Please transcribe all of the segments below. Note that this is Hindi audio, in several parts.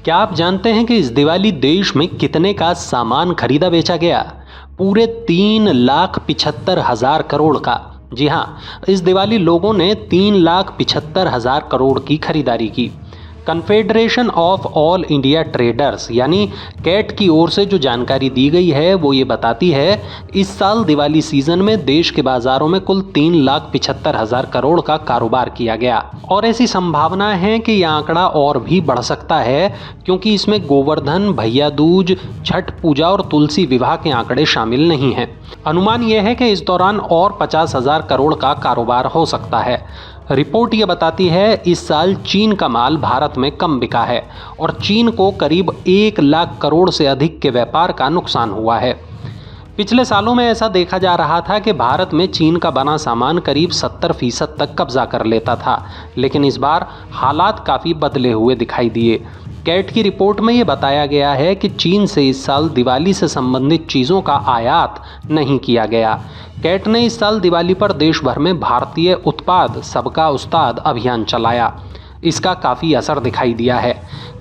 क्या आप जानते हैं कि इस दिवाली देश में कितने का सामान खरीदा बेचा गया? पूरे 3,75,000 करोड़ का। जी हाँ, इस दिवाली लोगों ने 3,75,000 करोड़ की खरीदारी की। Confederation of all India traders यानी कैट की ओर से जो जानकारी दी गई है वो ये बताती है, इस साल दिवाली सीजन में देश के बाजारों में कुल 3,75,000 करोड़ का कारोबार किया गया और ऐसी संभावना है कि यह आंकड़ा और भी बढ़ सकता है, क्योंकि इसमें गोवर्धन, भैया दूज, छठ पूजा और तुलसी विवाह के आंकड़े शामिल नहीं हैं। अनुमान यह है कि इस दौरान और 50,000 करोड़ का कारोबार हो सकता है। रिपोर्ट ये बताती है, इस साल चीन का माल भारत में कम बिका है और चीन को करीब 1 लाख करोड़ से अधिक के व्यापार का नुकसान हुआ है। पिछले सालों में ऐसा देखा जा रहा था कि भारत में चीन का बना सामान करीब 70% तक कब्जा कर लेता था, लेकिन इस बार हालात काफ़ी बदले हुए दिखाई दिए। कैट की रिपोर्ट में ये बताया गया है कि चीन से इस साल दिवाली से संबंधित चीज़ों का आयात नहीं किया गया। कैट ने इस साल दिवाली पर देश भर में भारतीय उत्पाद सबका उस्ताद अभियान चलाया। इसका काफ़ी असर दिखाई दिया है।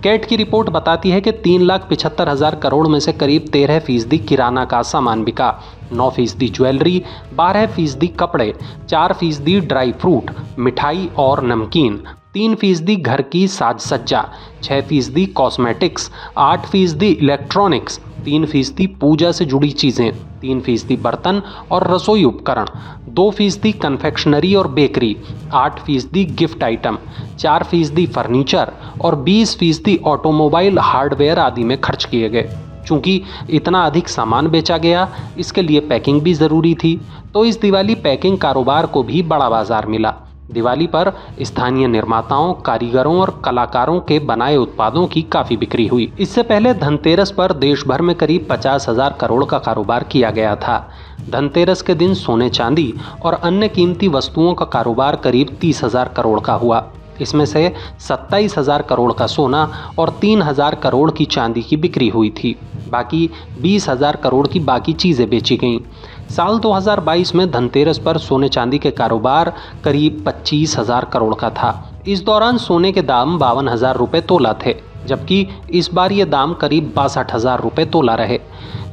कैट की रिपोर्ट बताती है कि 3,75,000 करोड़ में से करीब 13% किराना का सामान बिका, 9% ज्वेलरी, 12% कपड़े, 4% ड्राई फ्रूट, मिठाई और नमकीन, 3% घर की साज सज्जा, 6% कॉस्मेटिक्स, 8% इलेक्ट्रॉनिक्स, 3% पूजा से जुड़ी चीज़ें, 3% बर्तन और रसोई उपकरण, 2% कन्फेक्शनरी और बेकरी, 8% गिफ्ट आइटम, 4% फर्नीचर और 20% ऑटोमोबाइल हार्डवेयर आदि में खर्च किए गए। चूँकि इतना अधिक सामान बेचा गया, इसके लिए पैकिंग भी ज़रूरी थी, तो इस दिवाली पैकिंग कारोबार को भी बड़ा बाजार मिला। दिवाली पर स्थानीय निर्माताओं, कारीगरों और कलाकारों के बनाए उत्पादों की काफ़ी बिक्री हुई। इससे पहले धनतेरस पर देश भर में करीब 50,000 करोड़ का कारोबार किया गया था। धनतेरस के दिन सोने चांदी और अन्य कीमती वस्तुओं का कारोबार करीब 30,000 करोड़ का हुआ। इसमें से 27,000 करोड़ का सोना और 3,000 करोड़ की चांदी की बिक्री हुई थी। बाकी 20,000 करोड़ की बाकी चीज़ें बेची गईं। साल 2022 में धनतेरस पर सोने चांदी के कारोबार करीब 25,000 करोड़ का था। इस दौरान सोने के दाम 52,000 रुपये तोला थे, जबकि इस बार ये दाम करीब 62,000 रुपये तोला रहे।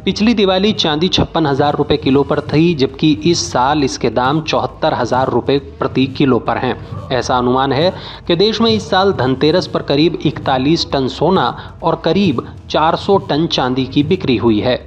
पिछली दिवाली चांदी 56,000 रुपये किलो पर थी, जबकि इस साल इसके दाम 74,000 रुपये प्रति किलो पर हैं। ऐसा अनुमान है कि देश में इस साल धनतेरस पर करीब 41 टन सोना और करीब 400 टन चांदी की बिक्री हुई है।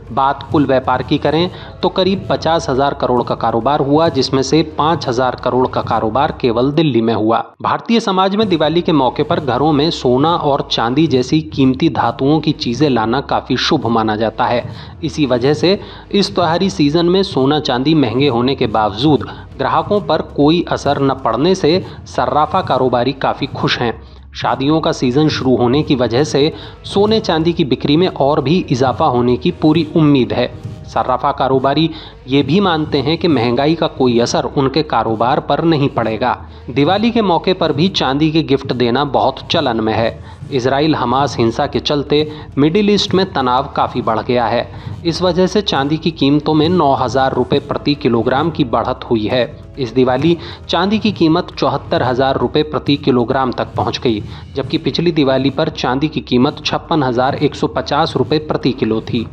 बात कुल व्यापार की करें तो करीब 50,000 करोड़ का कारोबार हुआ, जिसमें से 5,000 करोड़ का कारोबार केवल दिल्ली में हुआ। भारतीय समाज में दिवाली के मौके पर घरों में सोना और चांदी जैसी कीमती धातुओं की चीज़ें लाना काफ़ी शुभ माना जाता है। इसी वजह से इस त्योहारी सीजन में सोना चांदी महंगे होने के बावजूद ग्राहकों पर कोई असर न पड़ने से सर्राफा कारोबारी काफ़ी खुश हैं। शादियों का सीज़न शुरू होने की वजह से सोने चांदी की बिक्री में और भी इजाफा होने की पूरी उम्मीद है। सर्राफा कारोबारी ये भी मानते हैं कि महंगाई का कोई असर उनके कारोबार पर नहीं पड़ेगा। दिवाली के मौके पर भी चांदी के गिफ्ट देना बहुत चलन में है। इजराइल हमास हिंसा के चलते मिडिल ईस्ट में तनाव काफ़ी बढ़ गया है। इस वजह से चांदी की कीमतों में 9,000 रुपये प्रति किलोग्राम की बढ़त हुई है। इस दिवाली चांदी की कीमत 74,000 रुपये प्रति किलोग्राम तक पहुंच गई, जबकि पिछली दिवाली पर चांदी की कीमत 56,150 रुपये प्रति किलो थी।